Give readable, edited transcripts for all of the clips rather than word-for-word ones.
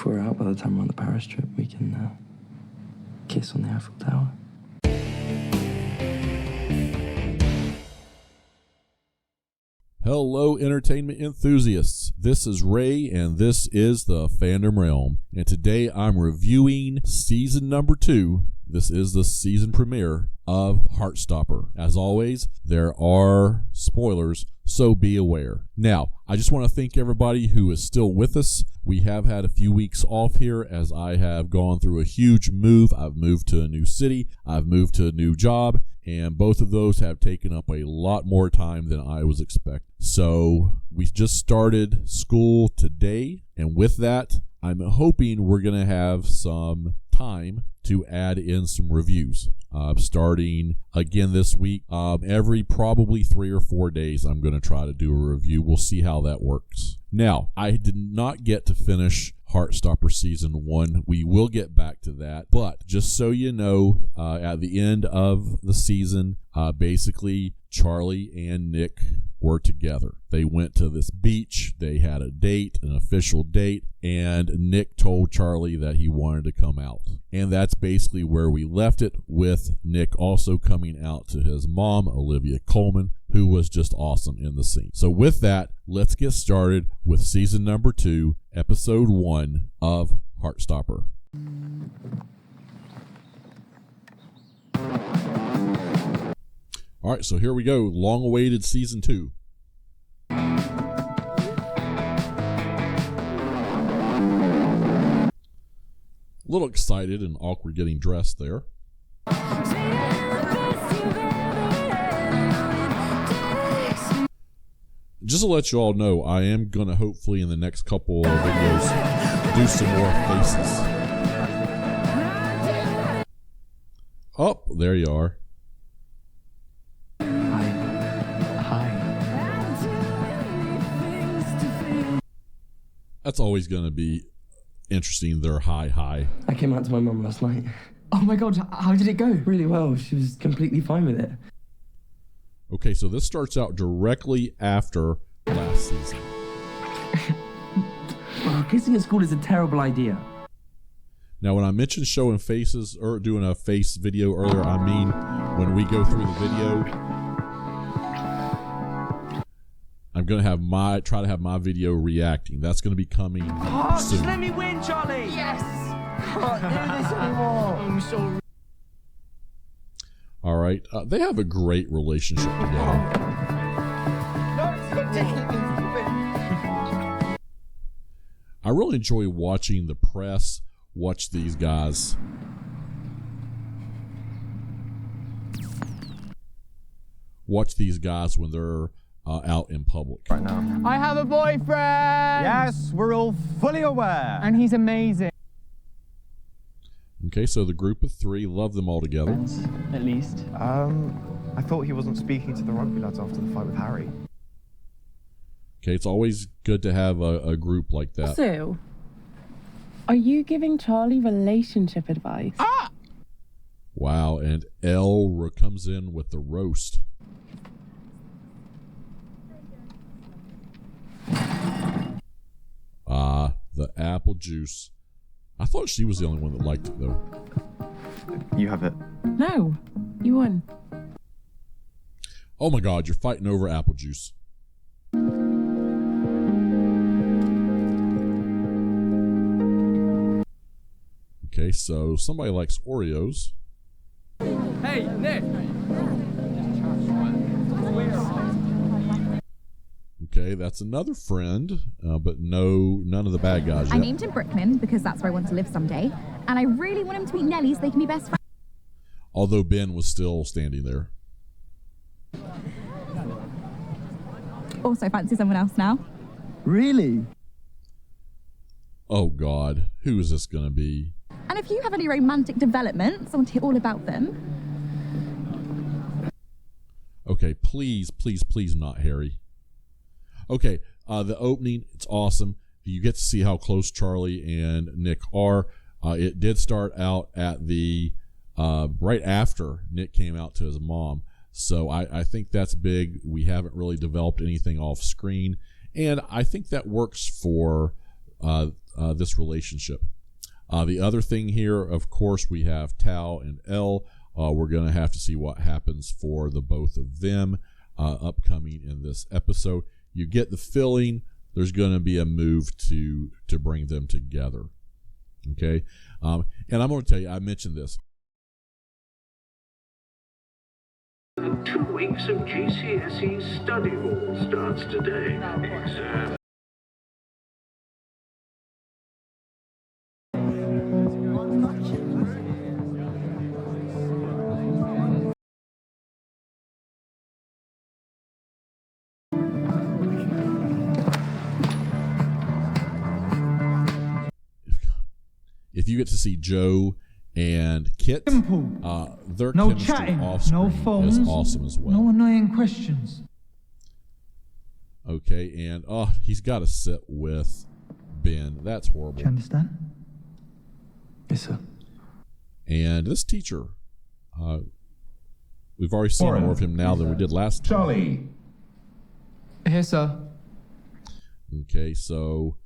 If we're out by the time we're on the Paris trip, we can kiss on the Eiffel Tower. Hello, entertainment enthusiasts. This is Ray, and this is the Fandom Realm. And today I'm reviewing season number 2. This is the season premiere of Heartstopper. As always, there are spoilers, so be aware. Now, I just want to thank everybody who is still with us. We have had a few weeks off here as I have gone through a huge move. I've moved to a new city. I've moved to a new job. And both of those have taken up a lot more time than I was expecting. So we just started school today. And with that, I'm hoping we're going to have some time to add in some reviews. Starting again this week, every probably 3 or 4 days, I'm going to try to do a review. We'll see how that works. Now, I did not get to finish Heartstopper Season 1. We will get back to that. But just so you know, at the end of the season, basically Charlie and Nick were together. They went to this beach. They had a date, an official date, and Nick told Charlie that he wanted to come out. And that's basically where we left it, with Nick also coming out to his mom, Olivia Colman, who was just awesome in the scene. So with that, let's get started with season number 2, episode 1 of Heartstopper. All right, so here we go. Long-awaited season 2. A little excited and awkward getting dressed there. Just to let you all know, I am going to hopefully in the next couple of videos do some more faces. Oh, there you are. That's always going to be interesting. They're hi. I came out to my mum last night. Oh my god, how did it go? Really well. She was completely fine with it. Okay, so this starts out directly after last season. Oh, kissing at school is a terrible idea. Now, when I mentioned showing faces or doing a face video earlier, I mean when we go through the video, I'm going to try to have my video reacting. That's going to be coming soon. Just let me win, Charlie! Yes! Can't do this anymore! I'm so... All right. They have a great relationship together. I really enjoy watching the press watch these guys. Watch these guys when they're out in public. Right now. I have a boyfriend! Yes, we're all fully aware. And he's amazing. Okay, so the group of 3, love them all together. At least. I thought he wasn't speaking to the rugby lads after the fight with Harry. Okay, it's always good to have a group like that. So, are you giving Charlie relationship advice? Ah! Wow, and Elle comes in with the roast. The apple juice. I thought she was the only one that liked it, though. You have it. No, you won. Oh my god, you're fighting over apple juice. Okay, so somebody likes Oreos. Hey, Nick! Okay, that's another friend, but none of the bad guys yet. I named him Brooklyn because that's where I want to live someday, and I really want him to meet Nellie so they can be best friends. Although Ben was still standing there. Also fancy someone else now. Really? Oh God, who is this gonna be? And if you have any romantic developments, I want to hear all about them. Okay, please not Harry. Okay, the opening, it's awesome. You get to see how close Charlie and Nick are. It did start out at the right after Nick came out to his mom. So I think that's big. We haven't really developed anything off screen. And I think that works for this relationship. The other thing here, of course, we have Tao and Elle. We're going to have to see what happens for the both of them upcoming in this episode. You get the feeling there's going to be a move to bring them together. Okay, and I'm going to tell you, I mentioned this. 2 weeks of GCSE study hall starts today. Exam. If you get to see Joe and Kit, their No chemistry chatting, off screen no phones, is awesome as well. no annoying questions. Okay, and he's got to sit with Ben. That's horrible. Do you understand? Yes, sir. And this teacher, we've already seen Warren. more of him now than we did last time. Charlie. Here, sir. Okay, so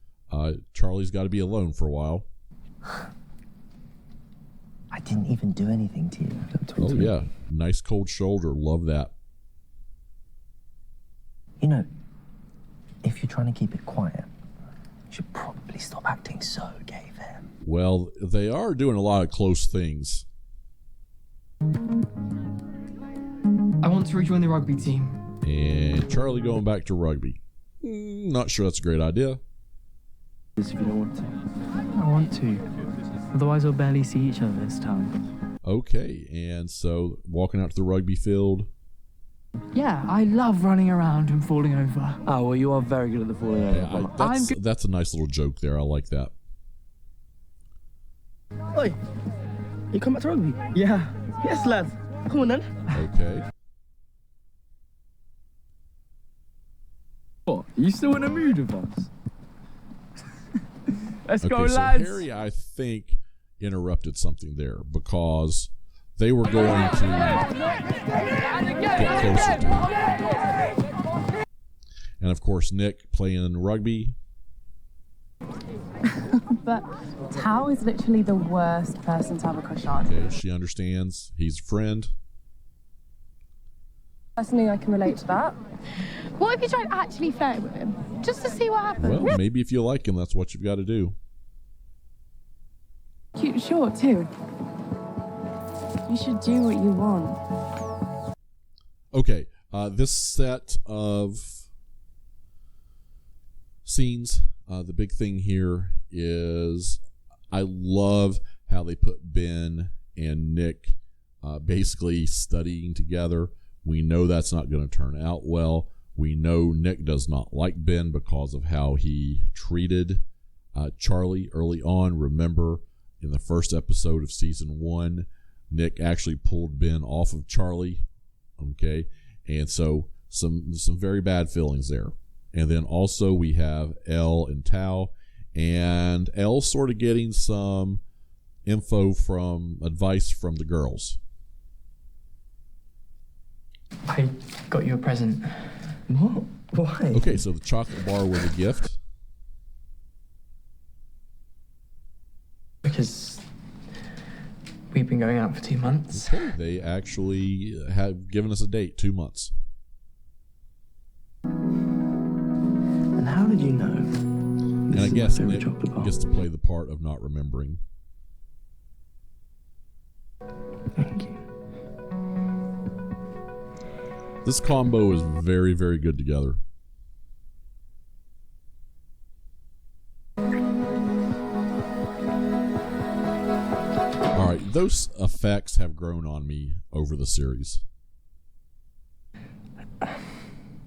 Charlie's got to be alone for a while. I didn't even do anything to you. Don't talk Oh, to me. yeah. Nice cold shoulder. Love that. You know, if you're trying to keep it quiet, you should probably stop acting so gay there. Well, they are doing a lot of close things. I want to rejoin the rugby team. And Charlie going back to rugby. Not sure that's a great idea. If you don't want to. I want to. Otherwise, we'll barely see each other this time. Okay, and so walking out to the rugby field. Yeah, I love running around and falling over. Oh, well, you are very good at the falling over. Yeah, that's a nice little joke there. I like that. Oi, you come back to rugby? Yeah. Yes, lad. Come on then. Okay. What? Are you still in a mood with us? Let's go, Okay, so lads. Harry, I think, interrupted something there because they were going to get closer to him. And of course, Nick playing rugby. But Tao is literally the worst person to have a crush on. Okay, she understands. He's a friend. Personally, I can relate to that. What if you tried actually flirting with him? Just to see what happens. Well, maybe if you like him, that's what you've got to do. Cute short, too. You should do what you want. Okay, this set of scenes, the big thing here is I love how they put Ben and Nick basically studying together. We know that's not going to turn out well. We know Nick does not like Ben because of how he treated Charlie early on. Remember, in the first episode of season 1, Nick actually pulled Ben off of Charlie. Okay, and so some very bad feelings there. And then also we have Elle and Tao, and Elle sort of getting some advice from the girls. I got you a present. What? Why? Okay, so the chocolate bar was a gift. Because we've been going out for 2 months. Okay, they actually have given us a date, 2 months. And how did you know? And I guess Nick gets to play the part of not remembering. Thank you. This combo is very, very good together. All right, those effects have grown on me over the series.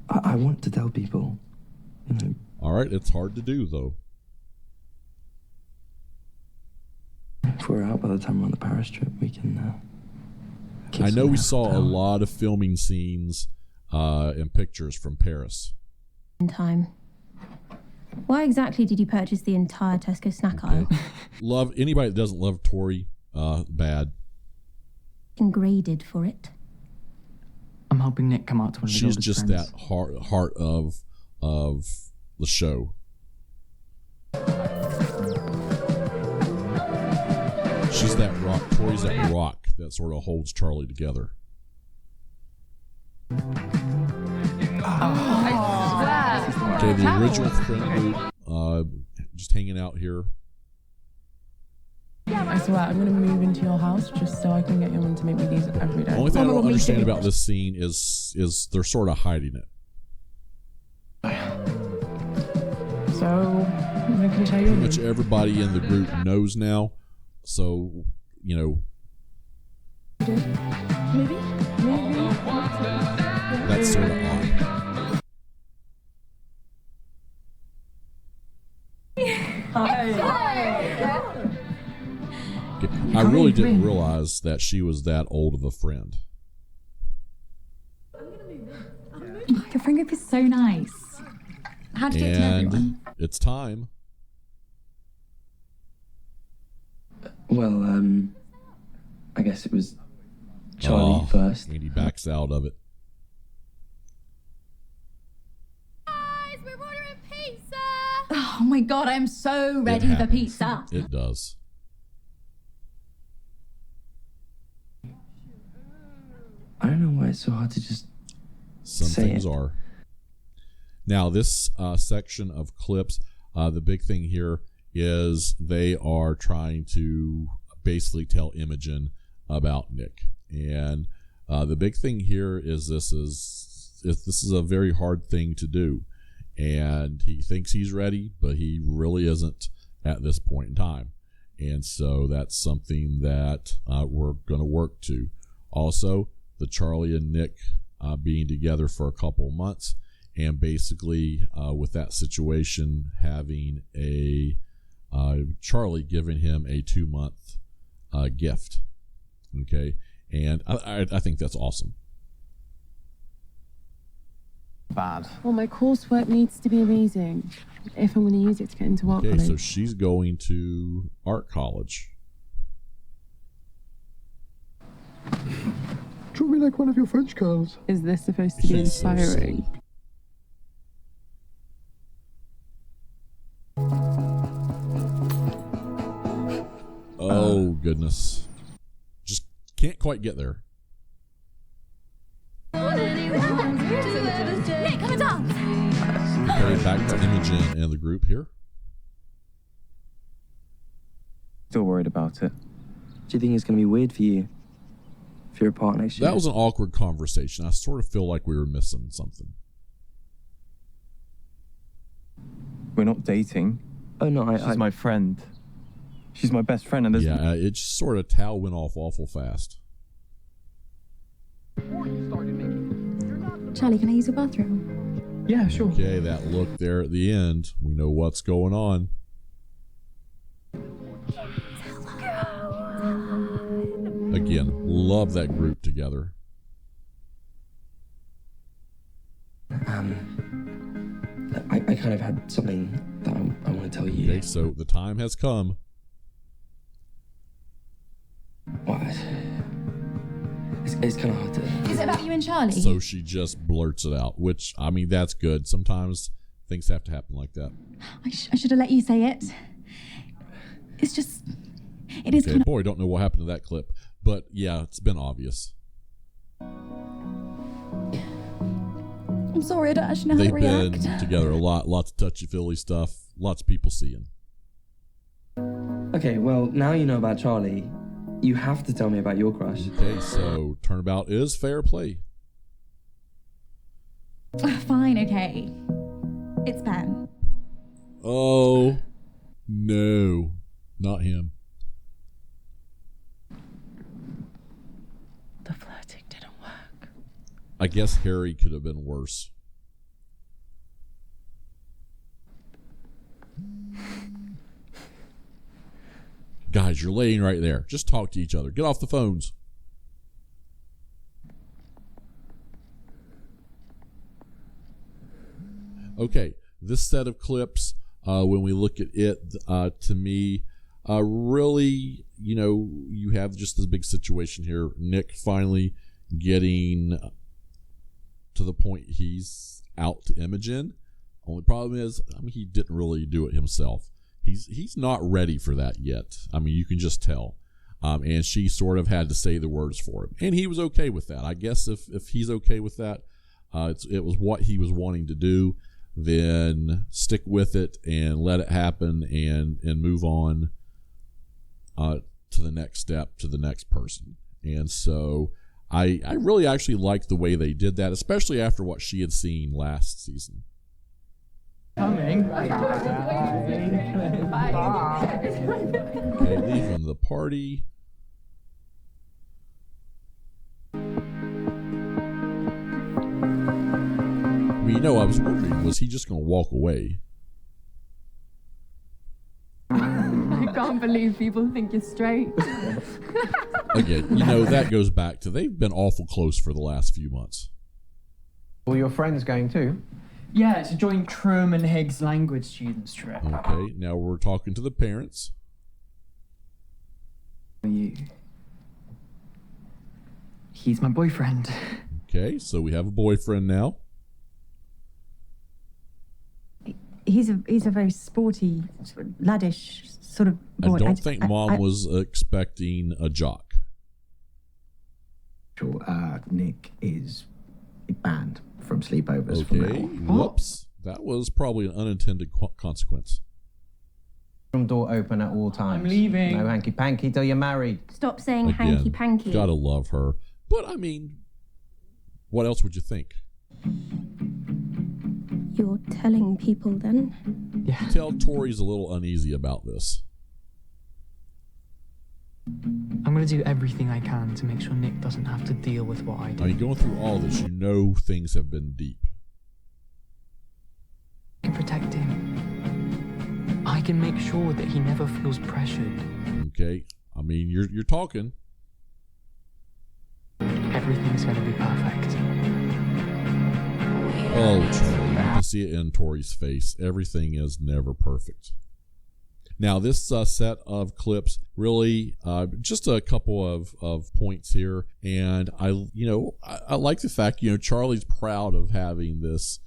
I want to tell people, you know. All right, it's hard to do, though. If we're out by the time we're on the Paris trip, we can kiss I know on we the saw a hotel. lot of filming scenes and pictures from Paris. In time. Why exactly did you purchase the entire Tesco snack aisle? Love anybody that doesn't love Tori, bad. And graded for it. I'm helping Nick come out to one of his She's oldest just friends. that heart of the show. She's that rock. Tori's that rock that sort of holds Charlie together. Okay, the original friend group, just hanging out here. I swear, I'm gonna move into your house just so I can get your mum to make me these every day. The only thing I don't understand about this scene is they're sort of hiding it. So, when can I tell you? Pretty much everybody in the group knows now, so you know. Maybe. That's sort of odd. I really didn't realize that she was that old of a friend. Your friend group is so nice. How'd you get to know everyone? It's time. Well, I guess it was Charlie first. And he backs out of it. Guys, we're ordering pizza! Oh my god, I'm so ready for pizza. It does. I don't know why it's so hard to just Some say things it. are. Now, this section of clips, the big thing here is they are trying to basically tell Imogen about Nick. And the big thing here is this is a very hard thing to do. And he thinks he's ready, but he really isn't at this point in time. And so that's something that we're going to work to. Also, the Charlie and Nick being together for a couple months, and basically with that situation having a Charlie giving him a 2-month gift. Okay, and I think that's awesome. Bad. Well, my coursework needs to be amazing if I'm going to use it to get into art Okay, college. so she's going to art college. Draw me like one of your French girls. Is this supposed to be She's so inspiring? Oh, goodness. Just can't quite get there. Nick, come and dance! Okay, back to Imogen and the group here. Still worried about it. Do you think it's going to be weird for you if you're apart next year? That was an awkward conversation. I sort of feel like we were missing something. We're not dating. Oh no, She's my friend. She's my best friend, and there's Yeah, it just sort of towel went off awful fast. Charlie, can I use your bathroom? Yeah, sure. Okay, that look there at the end. We know what's going on. Again, love that group together. I kind of had something that I want to tell you. Okay, so the time has come. What? It's kind of hard to... Is it about you and Charlie? So she just blurts it out, which, I mean, that's good. Sometimes things have to happen like that. I should have let you say it. It's just... It is Okay, kind of... boy, don't know what happened to that clip. But, yeah, it's been obvious. I'm sorry, I don't actually know how They've to react. been together a lot. Lots of touchy-feely stuff. Lots of people seeing. Okay, well, now you know about Charlie. You have to tell me about your crush. Okay, so turnabout is fair play. Fine, okay. It's Ben. Oh, no. Not him. The flirting didn't work. I guess Harry could have been worse. Guys, you're laying right there. Just talk to each other. Get off the phones. Okay, this set of clips, when we look at it, to me, really, you know, you have just this big situation here. Nick finally getting to the point he's out to Imogen. Only problem is, I mean, he didn't really do it himself. He's not ready for that yet. I mean, you can just tell. and she sort of had to say the words for him, and he was okay with that. I guess if he's okay with that, it was what he was wanting to do, then stick with it and let it happen and move on to the next step, to the next person. And so I really actually liked the way they did that, especially after what she had seen last season. Coming. Okay, leaving the party. I was wondering, was he just going to walk away? I can't believe people think you're straight. Again, that goes back to they've been awful close for the last few months. All your friends going too? Yeah, it's a joint Truman Higgs language students trip. Okay, now we're talking to the parents. He's my boyfriend. Okay, so we have a boyfriend now. He's a very sporty, sort of laddish sort of boy. I don't think Mom was expecting a jock. Nick is banned from sleepovers from Okay, now on. whoops. That was probably an unintended consequence. Room door open at all times. I'm leaving. No hanky-panky till you're married. Stop saying hanky-panky. Gotta love her. But, I mean, what else would you think? You're telling people then? Yeah. Tell Tori's a little uneasy about this. I'm going to do everything I can to make sure Nick doesn't have to deal with what I do. I mean, going through all this, things have been deep. I can protect him. I can make sure that he never feels pressured. Okay? I mean, you're talking. Everything's going to be perfect. Oh, Charlie, you can see it in Tori's face. Everything is never perfect. Now, this set of clips, really just a couple of points here. And I like the fact, Charlie's proud of having this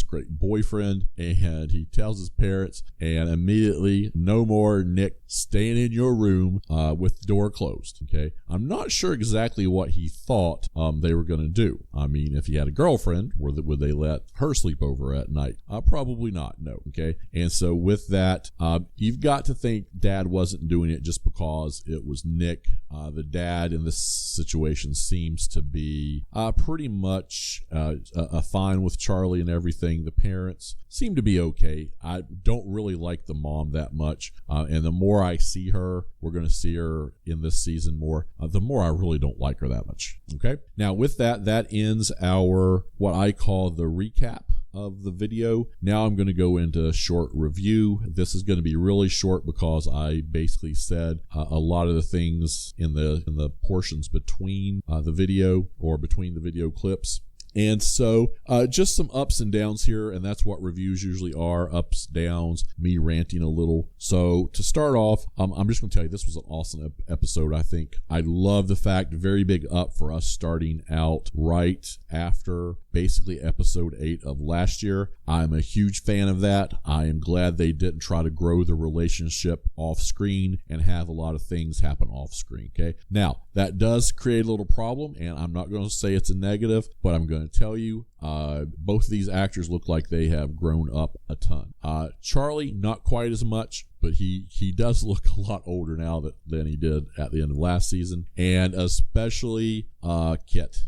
great boyfriend, and he tells his parents, and immediately, no more Nick staying in your room with the door closed. Okay, I'm not sure exactly what he thought they were going to do. I mean, if he had a girlfriend, would they let her sleep over at night? Probably not. No. Okay, and so with that, you've got to think Dad wasn't doing it just because it was Nick. The dad in this situation seems to be pretty much fine with Charlie and everything. The parents seem to be okay. I don't really like the mom that much, and the more I see her, we're going to see her in this season more, the more I really don't like her that much. Okay, now with that ends our what I call the recap of the video. Now I'm going to go into a short review. This is going to be really short because I basically said a lot of the things in the portions between the video, or between the video clips. And so just some ups and downs here, and that's what reviews usually are, ups, downs, me ranting a little. So to start off, I'm just going to tell you this was an awesome episode, I think. I love the fact, very big up for us starting out right after basically episode 8 of last year. I'm a huge fan of that. I am glad they didn't try to grow the relationship off screen and have a lot of things happen off screen. Okay, now that does create a little problem, and I'm not going to say it's a negative, but I'm going to tell you both of these actors look like they have grown up a ton. Charlie, not quite as much, but he does look a lot older now than he did at the end of last season. And especially Kit.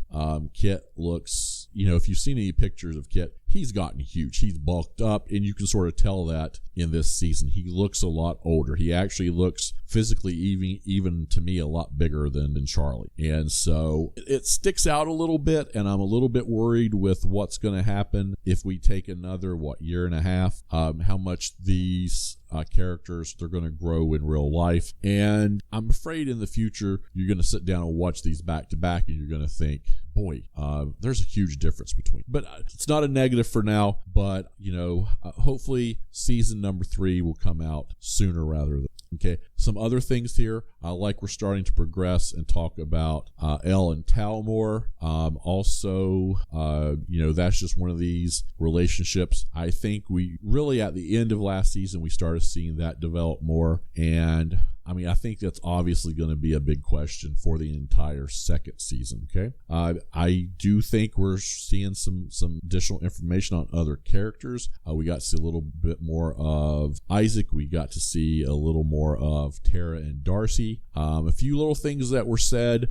Kit looks, if you've seen any pictures of Kit, he's gotten huge. He's bulked up, and you can sort of tell that in this season. He looks a lot older. He actually looks physically even to me a lot bigger than Charlie. And so it sticks out a little bit, and I'm a little bit worried with what's going to happen if we take another, year and a half, how much these characters they're going to grow in real life. And I'm afraid in the future you're going to sit down and watch these back to back, and you're going to think, boy, there's a huge difference between. But it's not a negative for now, but hopefully season number 3 will come out sooner rather than. Okay, some other things here. Like we're starting to progress and talk about Elle and Talmor. Also, that's just one of these relationships. I think we really, at the end of last season, we started seeing that develop more. And I mean, I think that's obviously going to be a big question for the entire second season. Okay, I do think we're seeing some additional information on other characters. We got to see a little bit more of Isaac. We got to see a little more of Tara and Darcy. A few little things that were said,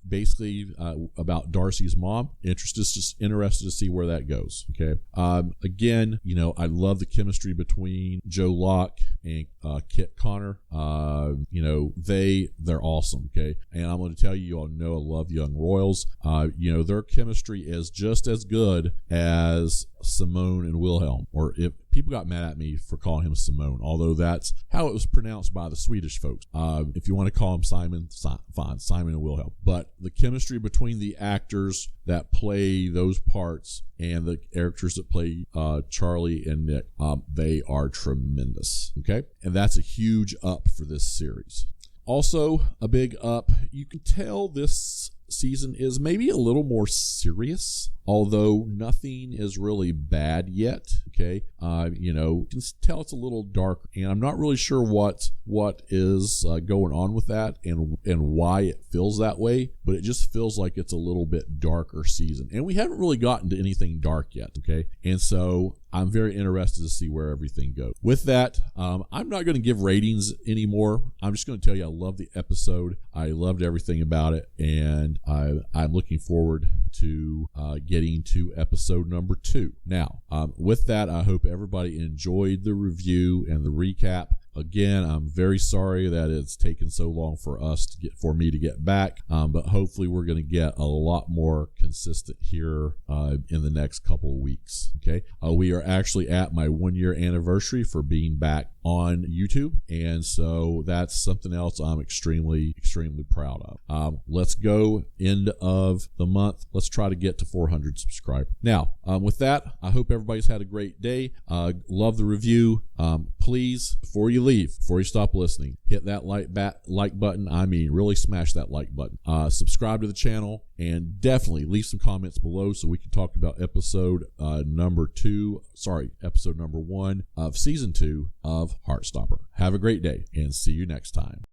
basically about Darcy's mom. Interested to see where that goes. Okay. Again, you know, I love the chemistry between Joe Locke and Kit Connor. You know, they're awesome. Okay, and I'm going to tell you, you all know I love Young Royals. You know, their chemistry is just as good as Simone and Wilhelm, or if people got mad at me for calling him Simone, although that's how it was pronounced by the Swedish folks. If you want to call him Simon, fine, Simon and Wilhelm. But the chemistry between the actors that play those parts and the characters that play Charlie and Nick, they are tremendous. Okay, and that's a huge up for this series. Also, a big up, you can tell this season is maybe a little more serious, although nothing is really bad yet. Okay, you know, you can tell it's a little dark, and I'm not really sure what is going on with that and why it feels that way, but it just feels like it's a little bit darker season, and we haven't really gotten to anything dark yet. Okay, and so I'm very interested to see where everything goes. With that, I'm not going to give ratings anymore. I'm just going to tell you I love the episode. I loved everything about it, and I'm looking forward to getting to episode number 2. Now, with that, I hope everybody enjoyed the review and the recap. Again, I'm very sorry that it's taken so long for me to get back, but hopefully we're going to get a lot more consistent here in the next couple of weeks. Okay, we are actually at my 1-year anniversary for being back on YouTube, and so that's something else I'm extremely proud of. Let's go end of the month. Let's try to get to 400 subscribers. Now, with that, I hope everybody's had a great day. Love the review. Please, before you stop listening, hit that like button. I mean, really smash that like button. Subscribe to the channel, and definitely leave some comments below so we can talk about episode number 1 of season 2 of Heartstopper. Have a great day, and see you next time.